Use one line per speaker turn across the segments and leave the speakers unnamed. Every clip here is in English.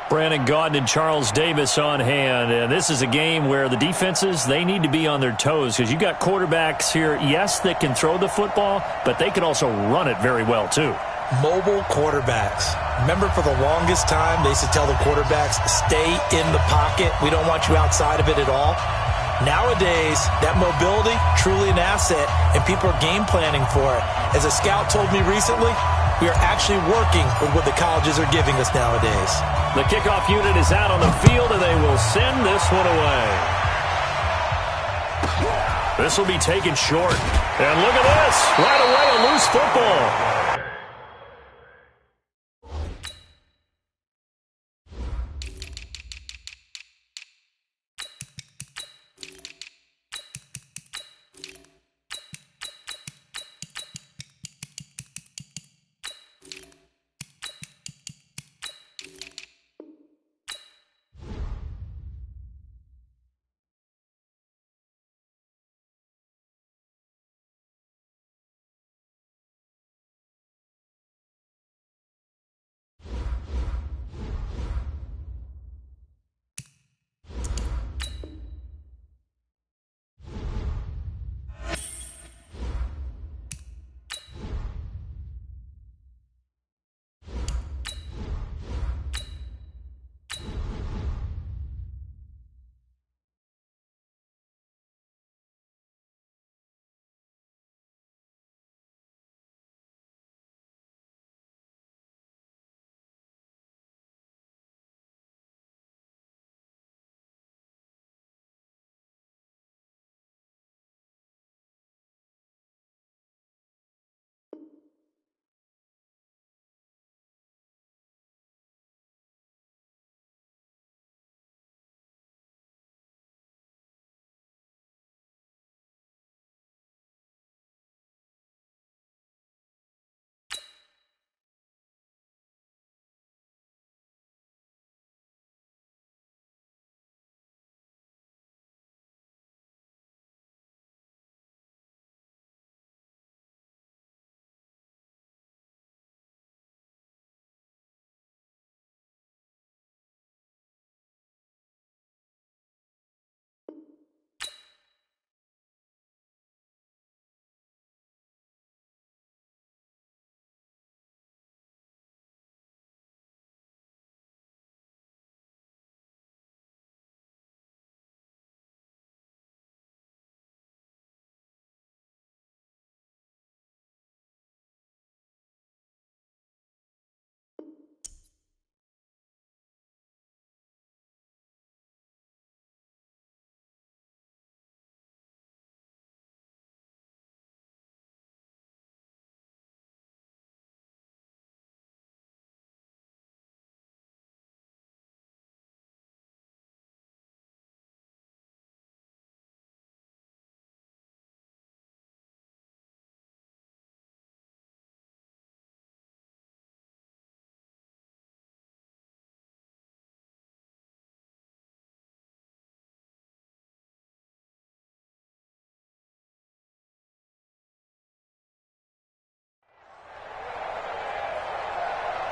Brandon Gaudin and Charles Davis on hand. And this is a game where the defenses, they need to be on their toes because you got quarterbacks here, yes, that can throw the football, but they can also run it very well too.
Mobile quarterbacks. Remember, for the longest time, they used to tell the quarterbacks, stay in the pocket. We don't want you outside of it at all. Nowadays, that mobility, truly an asset, and people are game planning for it. As a scout told me recently, we are actually working with what the colleges are giving us nowadays.
The kickoff unit is out on the field, and they will send this one away. This will be taken short. And look at this. Right away, a loose football.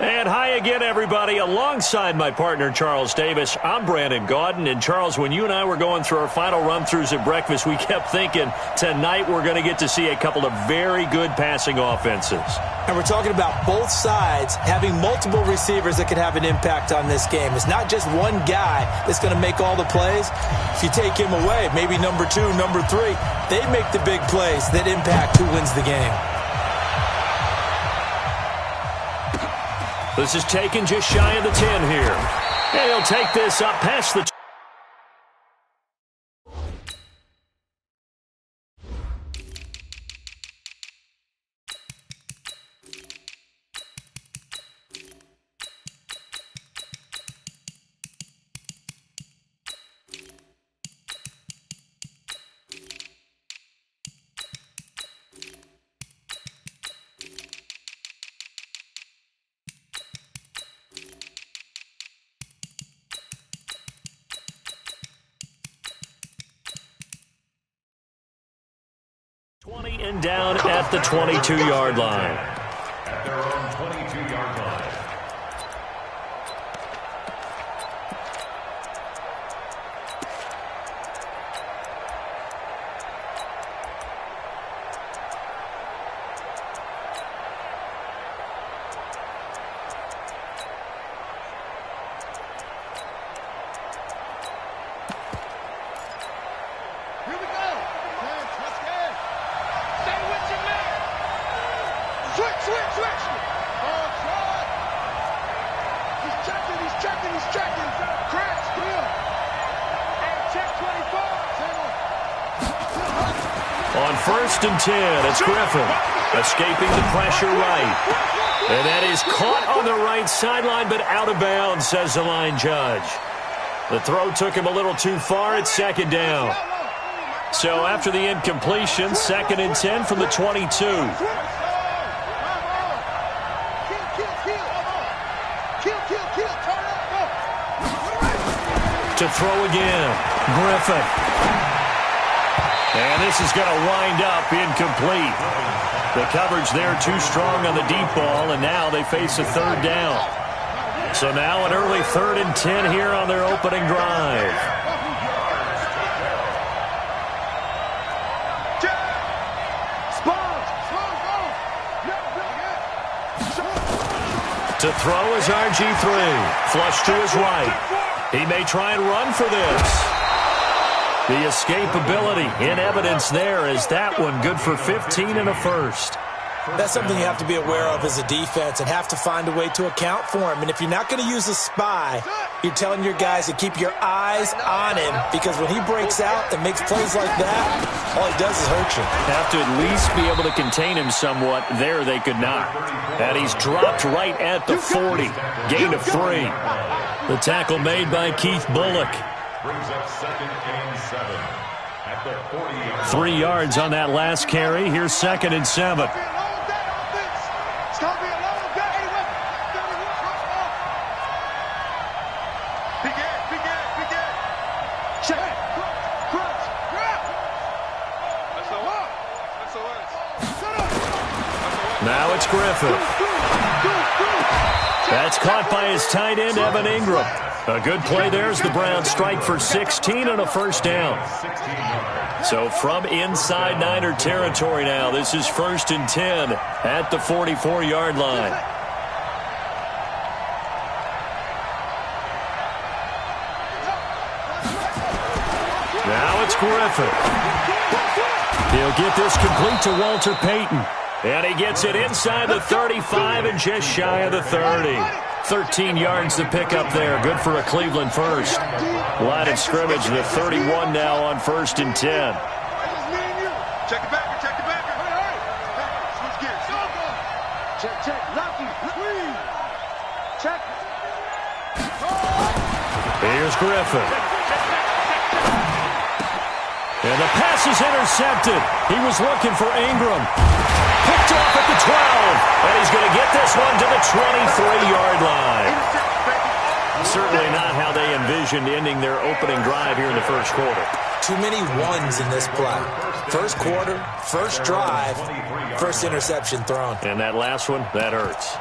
And hi again, everybody. Alongside my partner, Charles Davis, I'm Brandon Gaudin. And, Charles, when you and I were going through our final run-throughs at breakfast, we kept thinking tonight we're going to get to see a couple of very good passing offenses.
And we're talking about both sides having multiple receivers that could have an impact on this game. It's not just one guy that's going to make all the plays. If you take him away, maybe number 2, number 3, they make the big plays that impact who wins the game.
This is taken just shy of the 10 here. And he'll take this up past the and down at the 22-yard line. At their own 22-yard line.
He's checking. Cracks, kill. And check 24.
On 1st and 10, it's Griffin escaping the pressure right. And that is caught on the right sideline, but out of bounds, says the line judge. The throw took him a little too far. It's 2nd down. So after the incompletion, 2nd and 10 from the 22. To throw again, Griffin. And this is going to wind up incomplete. The coverage there too strong on the deep ball, and now they face a 3rd down. So now an early 3rd and 10 here on their opening drive. To throw is RG3. Flush to his right. He may try and run for this. The escapability in evidence there is that one good for 15 and a first.
That's something you have to be aware of as a defense and have to find a way to account for him. And if you're not going to use a spy, you're telling your guys to keep your eyes on him, because when he breaks out and makes plays like that, all he does is hurt you.
Have to at least be able to contain him somewhat. There they could not. And he's dropped right at the 40. Gain of 3. The tackle made by Keith Bullock.
Brings up 2nd and 7 at the 40-yard
3 yards on that last carry. Here's 2nd and 7. Now it's Griffin. That's caught by his tight end, Evan Ingram. A good play there as the Browns strike for 16 and a first down. So from inside Niner territory now, this is 1st and 10 at the 44-yard line. Now it's Griffin. He'll get this complete to Walter Payton. And he gets it inside the 35 and just shy of the 30. 13 yards to pick up there. Good for a Cleveland first. Line of scrimmage, the 31 now on 1st and 10.
Check it back. Switch gears. Check. Lucky. Check.
Here's Griffin. And the pass is intercepted. He was looking for Ingram. Picked off at the 12. And he's going to get this one to the 23-yard line. Certainly not how they envisioned ending their opening drive here in the first quarter.
Too many ones in this play. First quarter, first drive, first interception thrown.
And that last one, that hurts.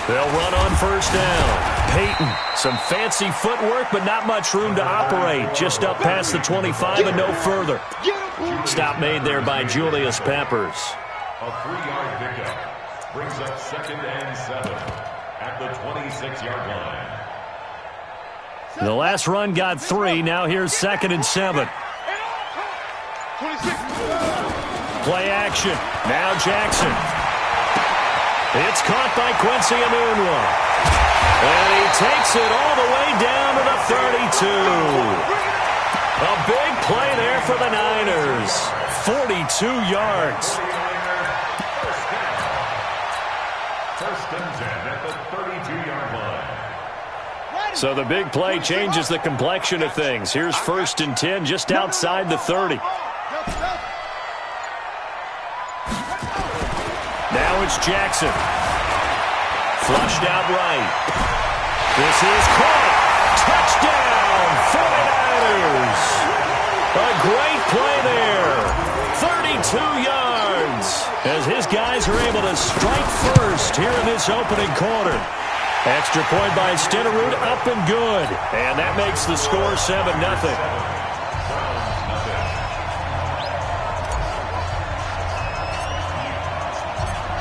They'll run on first down. Payton, some fancy footwork, but not much room to operate. Just up past the 25 and no further. Stop made there by Julius Peppers.
A 3-yard pickup brings up 2nd and 7 at the 26-yard line.
The last run got 3. Now here's 2nd and 7. Play action. Now Jackson. It's caught by Quincy Enunwa. And he takes it all the way down to the 32. A big play there for the Niners. 42 yards.
First and 10 at the 32-yard line.
So the big play changes the complexion of things. Here's 1st and 10 just outside the 30. Now it's Jackson. Flushed out right. This is caught. Touchdown, 49ers. A great play there. 32 yards as his guys are able to strike first here in this opening quarter. Extra point by Stenerud, up and good. And that makes the score 7-0.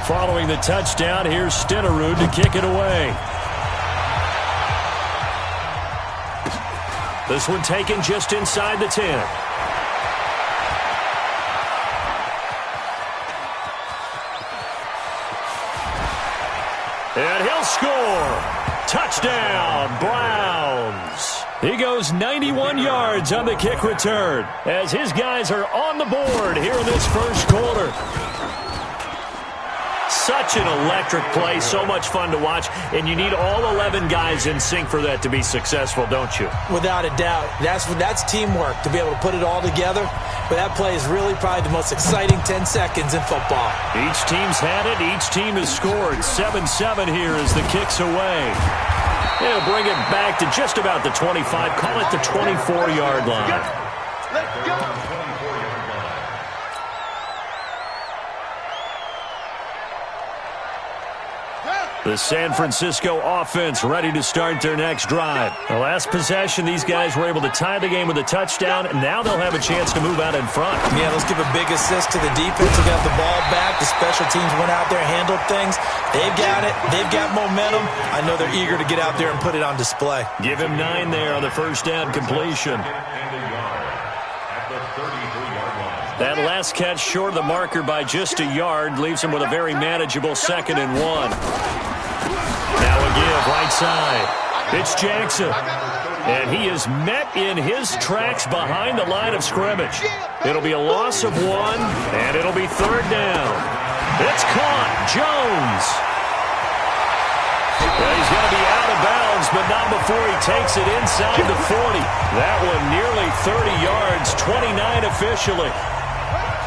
Following the touchdown, here's Stenerud to kick it away. This one taken just inside the 10. And he'll score. Touchdown, Browns. He goes 91 yards on the kick return as his guys are on the board here in this first quarter. Such an electric play, so much fun to watch, and you need all 11 guys in sync for that to be successful, don't you?
Without a doubt. That's teamwork, to be able to put it all together. But that play is really probably the most exciting 10 seconds in football.
Each team's had it. Each team has scored. 7-7 here as the kick's away. They'll bring it back to just about the 25. Call it the 24-yard line.
Let's go.
The San Francisco offense ready to start their next drive. The last possession, these guys were able to tie the game with a touchdown, and now they'll have a chance to move out in front.
Yeah, let's give a big assist to the defense who got the ball back. The special teams went out there, handled things. They've got it. They've got momentum. I know they're eager to get out there and put it on display.
Give him 9 there on the first down completion. That last catch short of the marker by just a yard leaves him with a very manageable 2nd and 1. Now a give right side. It's Jackson. And he is met in his tracks behind the line of scrimmage. It'll be a loss of 1, and it'll be 3rd down. It's caught. Jones. Well, he's going to be out of bounds, but not before he takes it inside the 40. That one nearly 30 yards, 29 officially.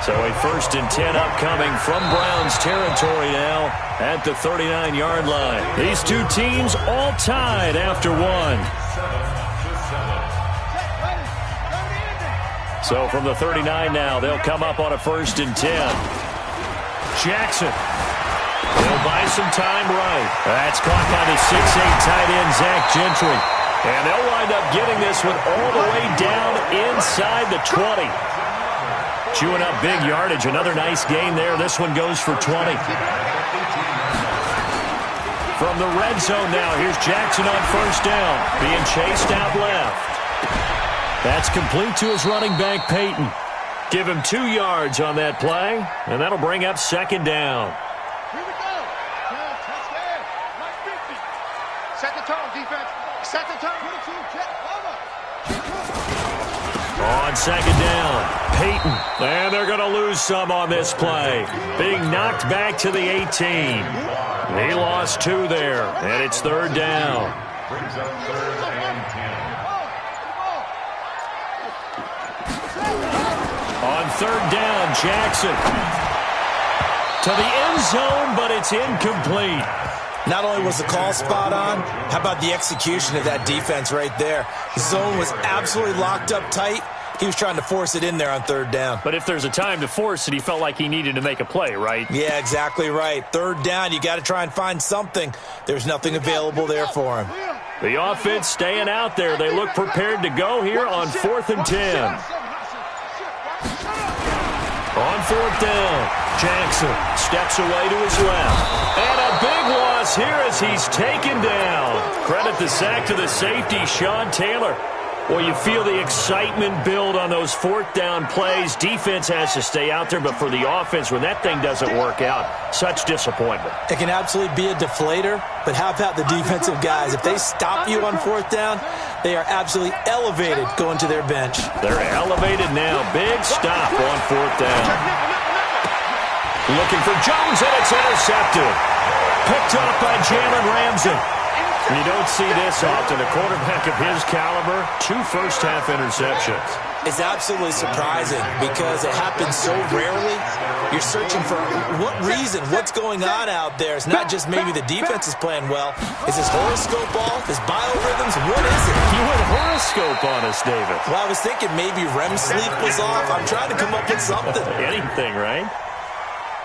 So a 1st and 10 upcoming from Browns territory now at the 39-yard line. These two teams all tied after 1. So from the 39 now, they'll come up on a 1st and 10. Jackson. He'll buy some time right. That's caught by the 6'8 tight end, Zach Gentry. And they'll wind up getting this one all the way down inside the 20. Chewing up big yardage. Another nice gain there. This one goes for 20. From the red zone now, here's Jackson on 1st down. Being chased out left. That's complete to his running back, Peyton. Give him 2 yards on that play, and that'll bring up 2nd down.
Here we go. Touchdown. 150. Set the tone, defense. Set the tone.
On 2nd down, Peyton. And they're going to lose some on this play. Being knocked back to the 18. He lost 2 there, and it's 3rd down.
Brings up 3rd and 10.
On 3rd down, Jackson. To the end zone, but it's incomplete.
Not only was the call spot on, how about the execution of that defense right there? The zone was absolutely locked up tight. He was trying to force it in there on 3rd down.
But if there's a time to force it, he felt like he needed to make a play, right?
Yeah, exactly right. 3rd down, you got to try and find something. There's nothing available there for him.
The offense staying out there. They look prepared to go here on 4th and 10. On 4th down, Jackson steps away to his left. And a big loss here as he's taken down. Credit the sack to the safety, Sean Taylor. Well, you feel the excitement build on those 4th down plays. Defense has to stay out there, but for the offense, when that thing doesn't work out, such disappointment.
It can absolutely be a deflator, but how about the defensive guys? If they stop you on 4th down, they are absolutely elevated going to their bench.
They're elevated now. Big stop on 4th down. Looking for Jones, and it's intercepted. Picked off by Jalen Ramsey. You don't see this often. A quarterback of his caliber, 2 first-half interceptions.
It's absolutely surprising because it happens so rarely. You're searching for what reason, what's going on out there. It's not just maybe the defense is playing well. Is this horoscope off? Is biorhythms? What is it?
You went horoscope on us, David.
Well, I was thinking maybe REM sleep was off. I'm trying to come up with something.
Anything, right?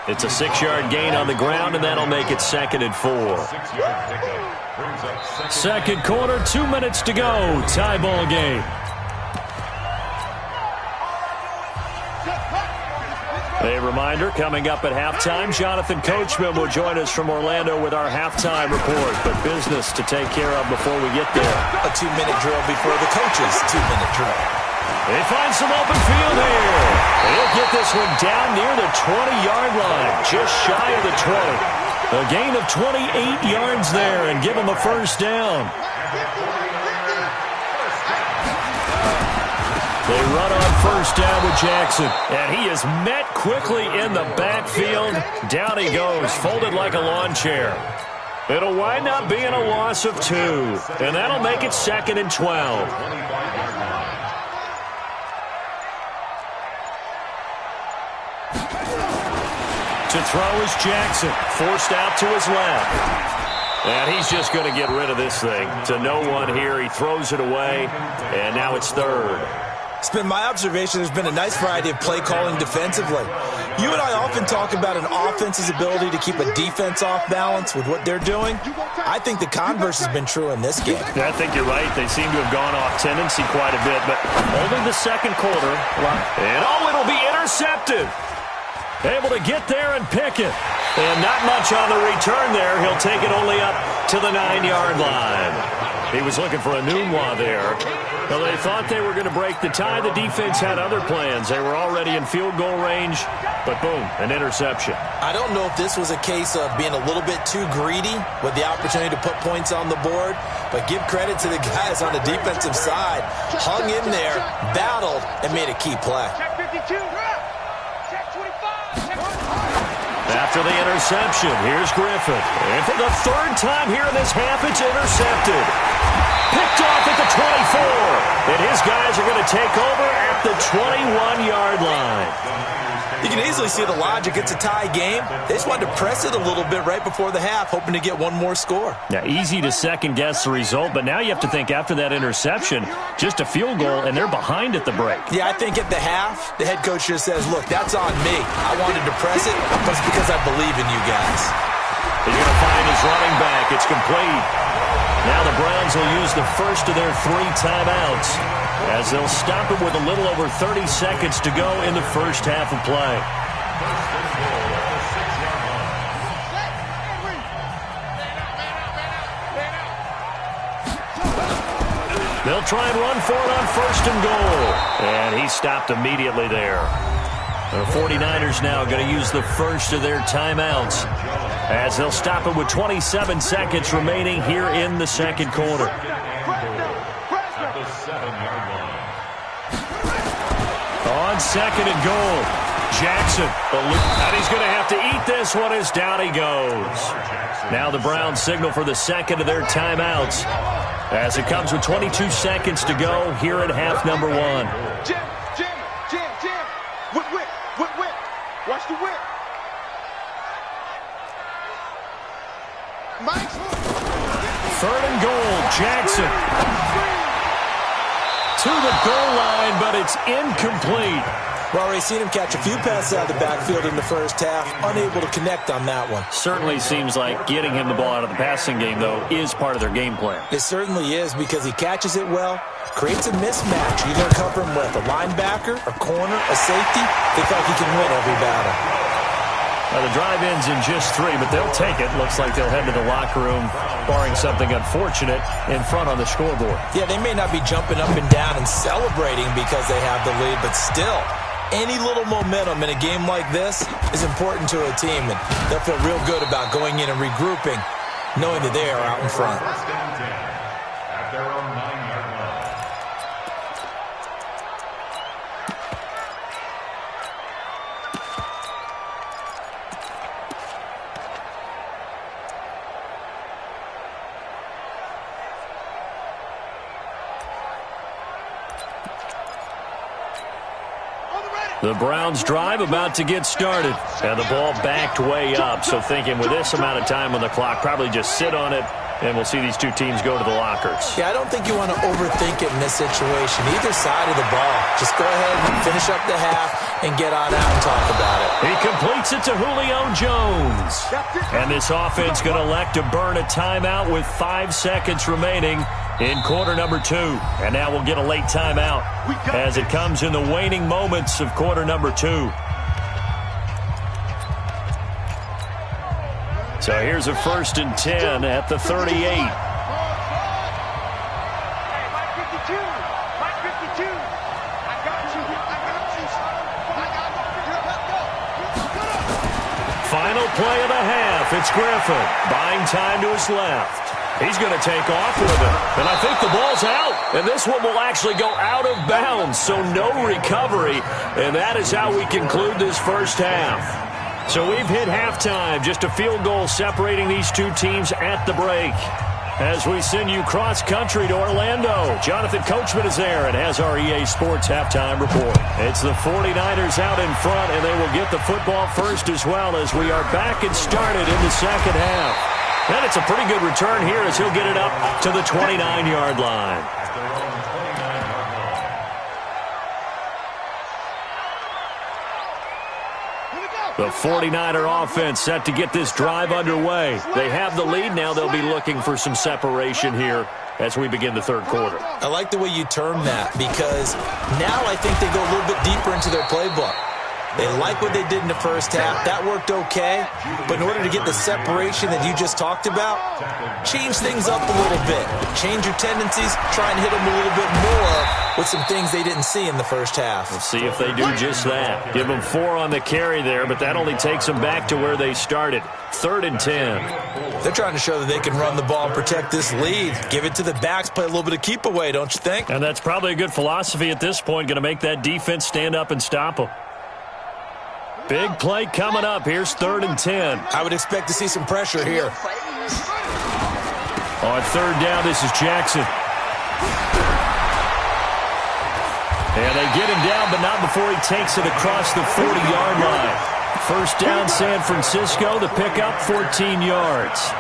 It's a 6-yard gain on the ground, and that'll make it 2nd and 4. Second quarter, 2 minutes to go. Tie ball game. A reminder, coming up at halftime, Jonathan Coachman will join us from Orlando with our halftime report. But business to take care of before we get there.
A 2-minute drill before the coach's 2-minute drill.
They find some open field here. They'll get this one down near the 20-yard line, just shy of the 20. A gain of 28 yards there and give them a first down. They run on first down with Jackson, and he is met quickly in the backfield. Down he goes, folded like a lawn chair. It'll wind up being a loss of 2, and that'll make it 2nd and 12. To throw is Jackson, forced out to his left. And he's just going to get rid of this thing. To no one here, he throws it away, and now it's 3rd.
It's been my observation there's been a nice variety of play calling defensively. You and I often talk about an offense's ability to keep a defense off balance with what they're doing. I think the converse has been true in this game.
I think you're right. They seem to have gone off tendency quite a bit, but only the second quarter. And it'll be intercepted. Able to get there and pick it. And not much on the return there. He'll take it only up to the 9-yard line. He was looking for a Nunwa there. Well, they thought they were going to break the tie. The defense had other plans. They were already in field goal range, but boom, an interception.
I don't know if this was a case of being a little bit too greedy with the opportunity to put points on the board, but give credit to the guys on the defensive side. Hung in there, battled, and made a key play.
After the interception, here's Griffith. And for the 3rd time here in this half, it's intercepted. Picked off at the 24. And his guys are going to take over at the 21-yard line.
You can easily see the logic. It's a tie game. They just wanted to press it a little bit right before the half, hoping to get one more score.
Yeah, easy to second-guess the result, but now you have to think after that interception, just a field goal, and they're behind at the break.
Yeah, I think at the half, the head coach just says, look, that's on me. I wanted to press it, but it's because I believe in you guys.
He's going to find his running back. It's complete. Now the Browns will use the first of their 3 timeouts as they'll stop it with a little over 30 seconds to go in the first half of play. They'll try and run for it on 1st and goal. And he stopped immediately there. The 49ers now going to use the first of their timeouts as they'll stop it with 27 seconds remaining here in the second quarter. On 2nd and goal, Jackson. And he's going to have to eat this one as down he goes. Now the Browns signal for the 2nd of their timeouts as it comes with 22 seconds to go here at half number 1.
Jam. Whip. Watch the whip. Mike's
3rd and goal, Jackson. To the goal line, but it's incomplete.
Well, we've seen him catch a few passes out of the backfield in the first half, unable to connect on that one.
Certainly seems like getting him the ball out of the passing game, though, is part of their game plan.
It certainly is because he catches it well, creates a mismatch. You're going to cover him with a linebacker, a corner, a safety. They feel like he can win every battle.
Well, the drive ends in just 3, but they'll take it. Looks like they'll head to the locker room, barring something unfortunate, in front on the scoreboard.
Yeah, they may not be jumping up and down and celebrating because they have the lead, but still, any little momentum in a game like this is important to a team, and they'll feel real good about going in and regrouping, knowing that they are out in front.
At their own 9-yard line.
The Browns drive about to get started. And the ball backed way up. So thinking with this amount of time on the clock, probably just sit on it And we'll see these two teams go to the lockers.
Yeah, I don't think you want to overthink it in this situation. Either side of the ball. Just go ahead and finish up the half and get on out and talk about it.
He completes it to Julio Jones. And this offense going to elect to burn a timeout with 5 seconds remaining in quarter number 2. And now we'll get a late timeout as it comes in the waning moments of quarter number 2. So here's a 1st and 10 at the 38.
Hey, Mike 52. Mike 52. I got you. I got you. I got you. Let's go.
Final play of the half. It's Griffin buying time to his left. He's going to take off with it. And I think the ball's out. And this one will actually go out of bounds, so no recovery. And that is how we conclude this first half. So we've hit halftime, just a field goal separating these two teams at the break. As we send you cross-country to Orlando, Jonathan Coachman is there and has our EA Sports halftime report. It's the 49ers out in front, and they will get the football first as well as we are back and started in the second half. And it's a pretty good return here as he'll get it up to the 29-yard line. The 49er offense set to get this drive underway. They have the lead now. They'll be looking for some separation here as we begin the third quarter.
I like the way you term that because now I think they go a little bit deeper into their playbook. They like what they did in the first half. That worked okay. But in order to get the separation that you just talked about, change things up a little bit. Change your tendencies. Try and hit them a little bit more with some things they didn't see in the first half.
We'll see if they do just that. Give them 4 on the carry there, but that only takes them back to where they started. 3rd and 10.
They're trying to show that they can run the ball and protect this lead. Give it to the backs, play a little bit of keep away, don't you think?
And that's probably a good philosophy at this point. Going to make that defense stand up and stop them. Big play coming up. Here's 3rd and 10.
I would expect to see some pressure here.
On 3rd down, this is Jackson. And they get him down, but not before he takes it across the 40-yard line. 1st down, San Francisco. The pickup, 14 yards.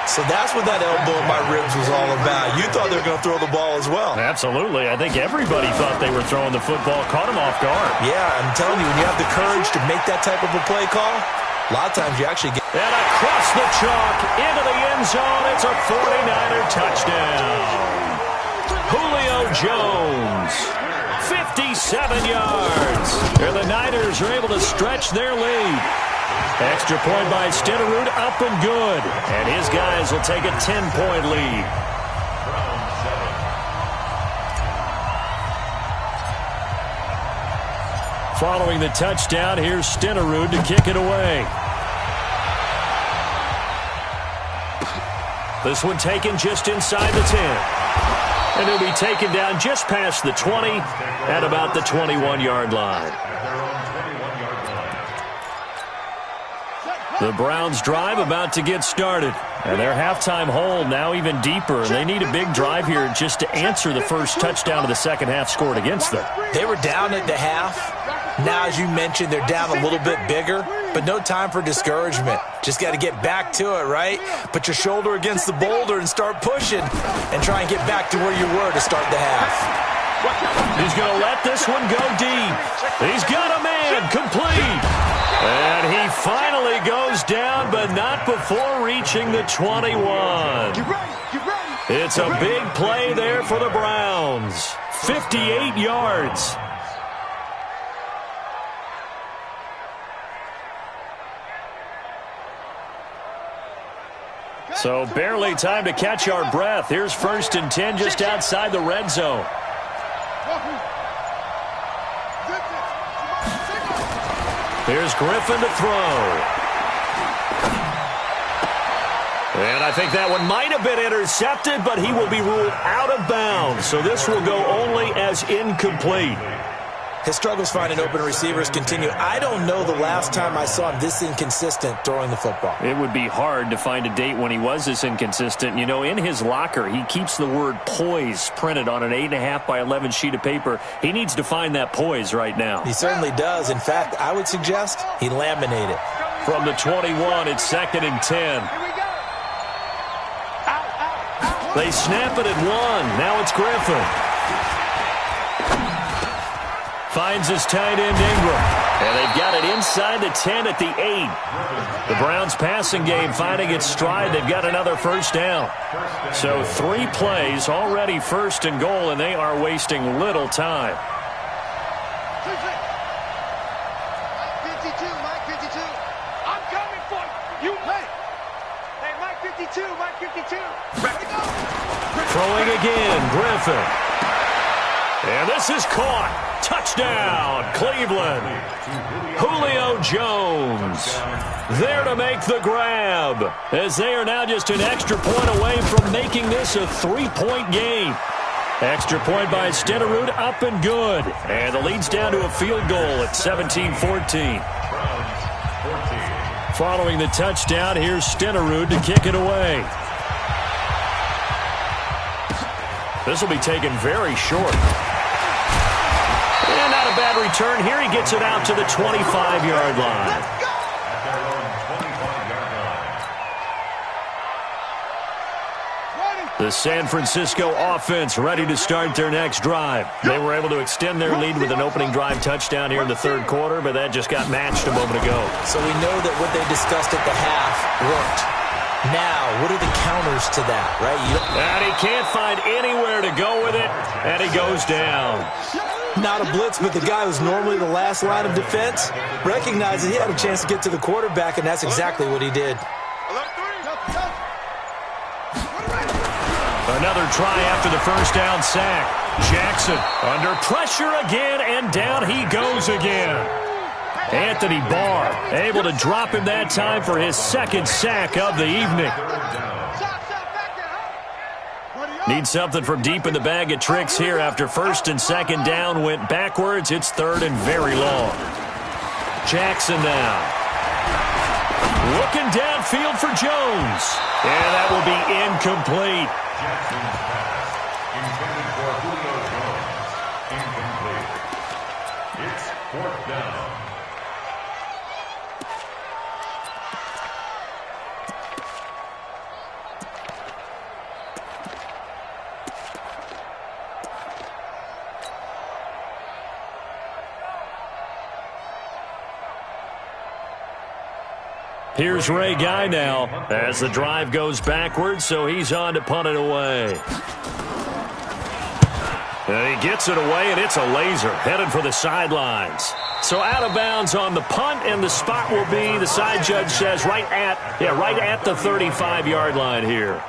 So that's what that elbow in my ribs was all about. You thought they were going to throw the ball as well.
Absolutely. I think everybody thought they were throwing the football. Caught him off guard.
Yeah, I'm telling you, when you have the courage to make that type of a play call, a lot of times you actually get...
And across the chalk, into the end zone. It's a 49er touchdown. Julio Jones, 57 yards. And the Niners are able to stretch their lead. Extra point by Stenerud, up and good. And his guys will take a 10-point lead. Following the touchdown, here's Stenerud to kick it away. This one taken just inside the 10. And it'll be taken down just past the 20 at about the 21-yard line. The Browns drive about to get started. And their halftime hole now even deeper. And they need a big drive here just to answer the first touchdown of the second half scored against them.
They were down at the half. Now, as you mentioned, they're down a little bit bigger. But no time for discouragement. Just got to get back to it, right? Put your shoulder against the boulder and start pushing. And try and get back to where you were to start the half.
He's going to let this one go deep. He's got a man complete. And he finally goes down, but not before reaching the 21. It's a big play there for the Browns. 58 yards. So barely time to catch our breath. Here's 1st and 10 just outside the red zone. Here's Griffin to throw. And I think that one might have been intercepted, but he will be ruled out of bounds. So this will go only as incomplete.
His struggles finding open receivers continue. I don't know the last time I saw him this inconsistent throwing the football.
It would be hard to find a date when he was this inconsistent. You know, in his locker, he keeps the word poise printed on an 8.5 by 11 sheet of paper. He needs to find that poise right now.
He certainly does. In fact, I would suggest he laminate it.
From the 21, it's 2nd and 10. They snap it at 1. Now it's Griffin. Finds his tight end Ingram. And they've got it inside the 10 at the 8. The Browns passing game finding its stride. They've got another first down. So 3 plays already first and goal, and they are wasting little time.
Mike 52, Mike 52. I'm coming for you. Hey, Mike 52, Mike 52. Ready to go.
Throwing again, Griffin. And this is caught. Touchdown, Cleveland. Julio Jones there to make the grab, as they are now just an extra point away from making this a 3-point game. Extra point by Stenerud, up and good. And the lead's down to a field goal at 17-14. Following the touchdown, here's Stenerud to kick it away. This will be taken very short. And not a bad return here. He gets it out to the 25-yard line. The San Francisco offense ready to start their next drive. They were able to extend their lead with an opening drive touchdown here in the third quarter, but that just got matched a moment ago.
So we know that what they discussed at the half worked. Now, what are the counters to that, right?
And he can't find anywhere to go with it, and he goes down.
Not a blitz, but the guy who's normally the last line of defense recognized that he had a chance to get to the quarterback, and that's exactly what he did.
Another try after the first down sack. Jackson under pressure again, and down he goes again. Anthony Barr able to drop him that time for his second sack of the evening. Need something from deep in the bag of tricks here after first and second down went backwards. It's third and very long. Jackson now. Looking downfield for Jones. And that will be incomplete.
Jackson's pass intended for Julio Jones. Incomplete. It's fourth down.
Here's Ray Guy now as the drive goes backwards, so he's on to punt it away. And he gets it away, and it's a laser headed for the sidelines. So out of bounds on the punt, and the spot will be, the side judge says, right at the 35-yard line here.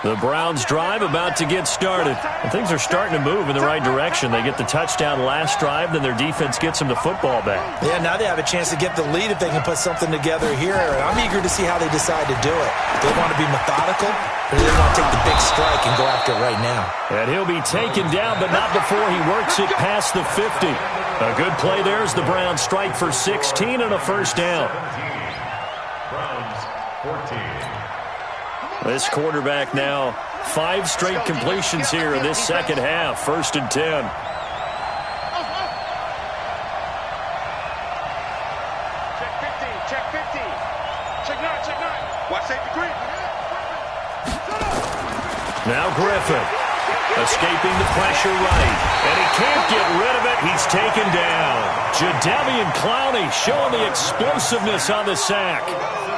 The Browns drive about to get started. And things are starting to move in the right direction. They get the touchdown last drive, then their defense gets them the football back.
Yeah, now they have a chance to get the lead if they can put something together here. And I'm eager to see how they decide to do it. Do they want to be methodical, or do they want to take the big strike and go after it right now?
And he'll be taken down, but not before he works it past the 50. A good play there as the Browns strike for 16 and a first down.
Browns 14.
This quarterback now 5 straight completions here in this second half. First and 10.
Check 50, check 50. Check 9, check 9. Watch safety green.
Now Griffin escaping the pressure right. And he can't get rid of it. He's taken down. Jadeveon Clowney showing the explosiveness on the sack.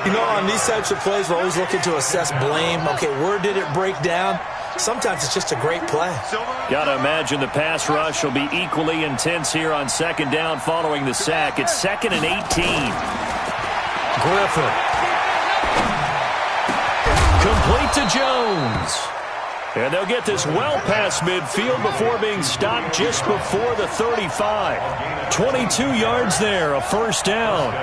You know, on these types of plays, we're always looking to assess blame. Okay, where did it break down? Sometimes it's just a great play.
Got to imagine the pass rush will be equally intense here on second down following the sack. It's 2nd and 18. Griffin. Complete to Jones. And they'll get this well past midfield before being stopped just before the 35. 22 yards there, a first down.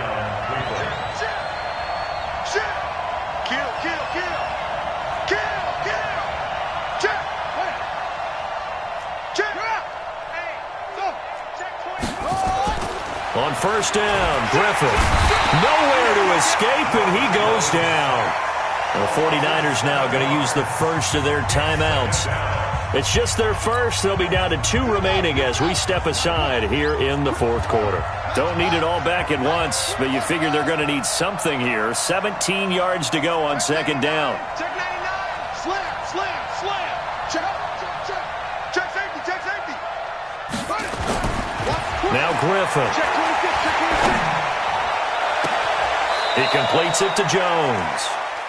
On first down, Griffin. Nowhere to escape, and he goes down. The 49ers now going to use the first of their timeouts. It's just their first. They'll be down to 2 remaining as we step aside here in the fourth quarter. Don't need it all back at once, but you figure they're going to need something here. 17 yards to go on second down.
Check 99, slip. Slam, slam. Check, check, check. Check safety, check safety. Run it.
Now Griffin.
Check 26, check 26.
He completes it to Jones.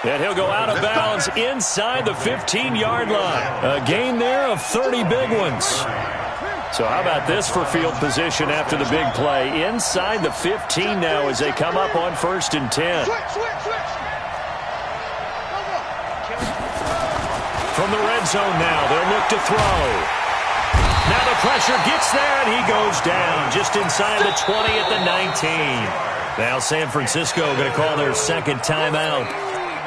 And he'll go out of bounds inside the 15-yard line. A gain there of 30 big ones. So how about this for field position after the big play? Inside the 15 now as they come up on 1st and 10.
Switch, switch, switch. Go, go.
From the red zone now, they'll look to throw. Now the pressure gets there, and he goes down just inside the 20 at the 19. Now San Francisco going to call their second timeout.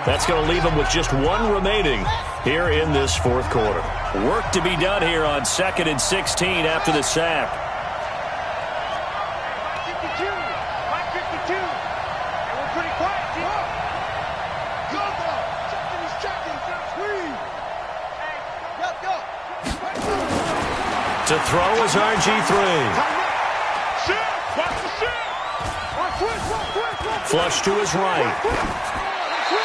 That's going to leave them with just one remaining here in this fourth quarter. Work to be done here on 2nd and 16 after the sack.
52, Mike 52. And we're pretty quiet, team. Go, go. Checking, he's checking. Squeeze. Hey, go, go.
To throw is RG3.
Shift, watch the shift. Run quick, run quick, run quick.
Flush to his right.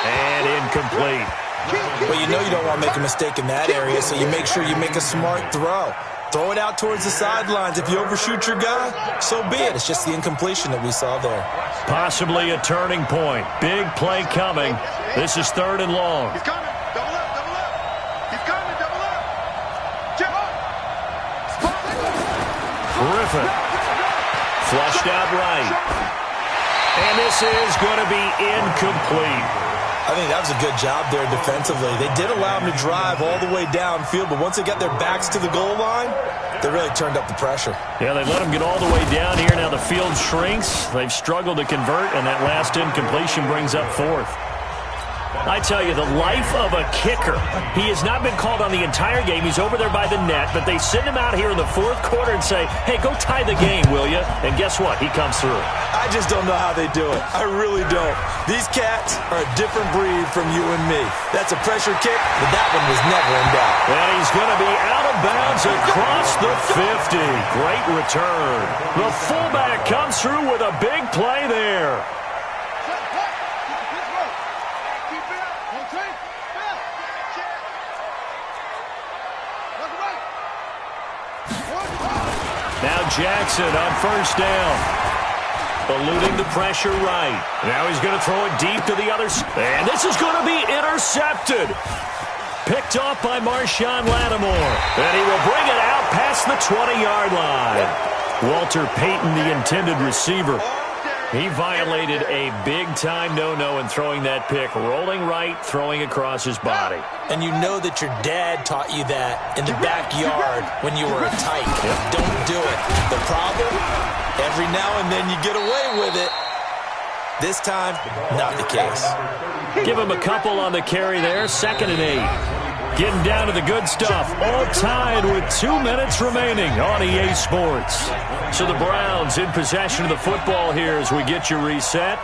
And incomplete.
But you know you don't want to make a mistake in that area, so you make sure you make a smart throw. Throw it out towards the sidelines. If you overshoot your guy, so be it. It's just the incompletion that we saw there.
Possibly a turning point. Big play coming. This is 3rd and long.
He's coming. Double up, double up. He's coming, double up. Jump up.
Griffin. Flushed out right. And this is going to be incomplete.
I think that was a good job there defensively. They did allow them to drive all the way downfield, but once they got their backs to the goal line, they really turned up the pressure.
Yeah, they let them get all the way down here. Now the field shrinks. They've struggled to convert, and that last incompletion brings up 4th. I tell you, the life of a kicker. He has not been called on the entire game. He's over there by the net, but they send him out here in the 4th quarter and say, hey, go tie the game, will you? And guess what? He comes through.
I just don't know how they do it. I really don't. These cats are a different breed from you and me. That's a pressure kick, but that one was never in doubt.
And he's going to be out of bounds across the 50. Great return. The fullback comes through with a big play there. Now Jackson on 1st down. Eluding the pressure right. Now he's going to throw it deep to the other side. And this is going to be intercepted. Picked off by Marshawn Lattimore. And he will bring it out past the 20-yard line. Walter Payton, the intended receiver. He violated a big-time no-no in throwing that pick. Rolling right, throwing across his body.
And you know that your dad taught you that in the backyard when you were a tyke. Don't do it. The problem? Every now and then you get away with it. This time, not the case.
Give him a couple on the carry there. 2nd and 8. Getting down to the good stuff. All tied with 2 minutes remaining on EA Sports. So the Browns in possession of the football here as we get you reset.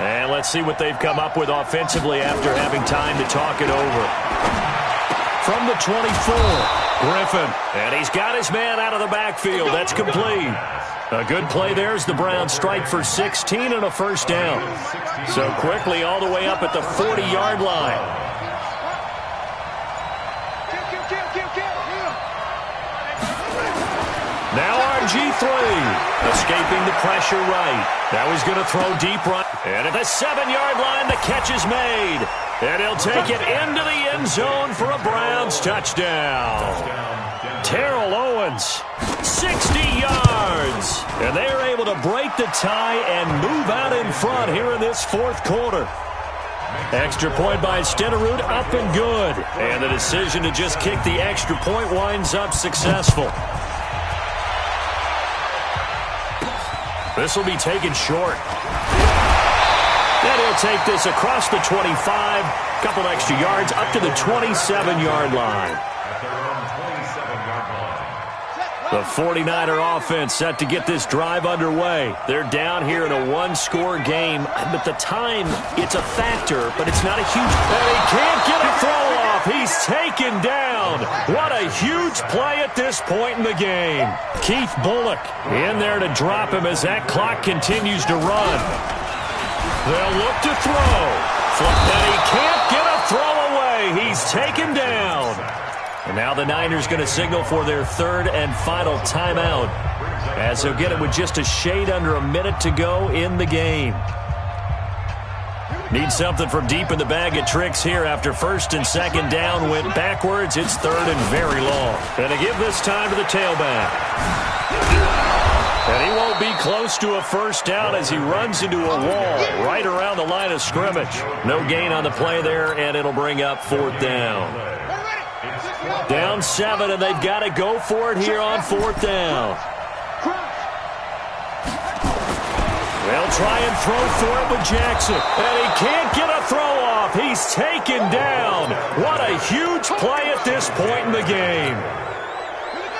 And let's see what they've come up with offensively after having time to talk it over. From the 24, Griffin. And he's got his man out of the backfield. That's complete. A good play there as the Browns strike for 16 and a 1st down. So quickly all the way up at the 40-yard line. Now RG3, escaping the pressure right. Now he's going to throw deep right. And at the 7-yard line, the catch is made. And he'll take it into the end zone for a Browns touchdown. Terrell Owens, 60 yards. And they are able to break the tie and move out in front here in this 4th quarter. Extra point by Stenerud, up and good. And the decision to just kick the extra point winds up successful. This will be taken short. And he'll take this across the 25. Couple extra yards up to the 27-yard line. The 49er offense set to get this drive underway. They're down here in a one-score game, but the time, it's a factor, but it's not a huge... And he can't get a throw off. He's taken down. What a huge play at this point in the game. Keith Bullock in there to drop him as that clock continues to run. They'll look to throw. And he can't get a throw away. He's taken down. down. And now the Niners going to signal for their third and final timeout, as they'll get it with just a shade under a minute to go in the game. Need something from deep in the bag of tricks here after first and second down went backwards. It's third and very long. And to give this time to the tailback. And he won't be close to a first down as he runs into a wall right around the line of scrimmage. No gain on the play there, and it'll bring up fourth down. Down 7, and they've got to go for it here on fourth down. They'll try and throw for it with Jackson, and he can't get a throw off. He's taken down. What a huge play at this point in the game.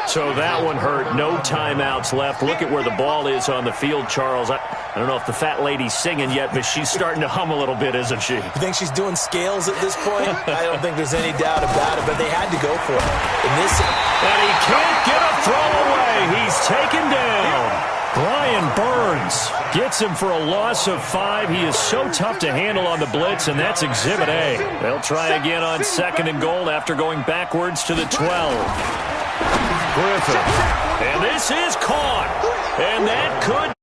So that one hurt. No timeouts left. Look at where the ball is on the field, Charles. I don't know if the fat lady's singing yet, but she's starting to hum a little bit, isn't she?
You think she's doing scales at this point? I don't think there's any doubt about it, but they had to go for it.
And he can't get a throw away. He's taken down. Brian Burns gets him for a loss of 5. He is so tough to handle on the blitz, and that's Exhibit A. They'll try again on second and goal after going backwards to the 12. Griffin. And this is caught. And that could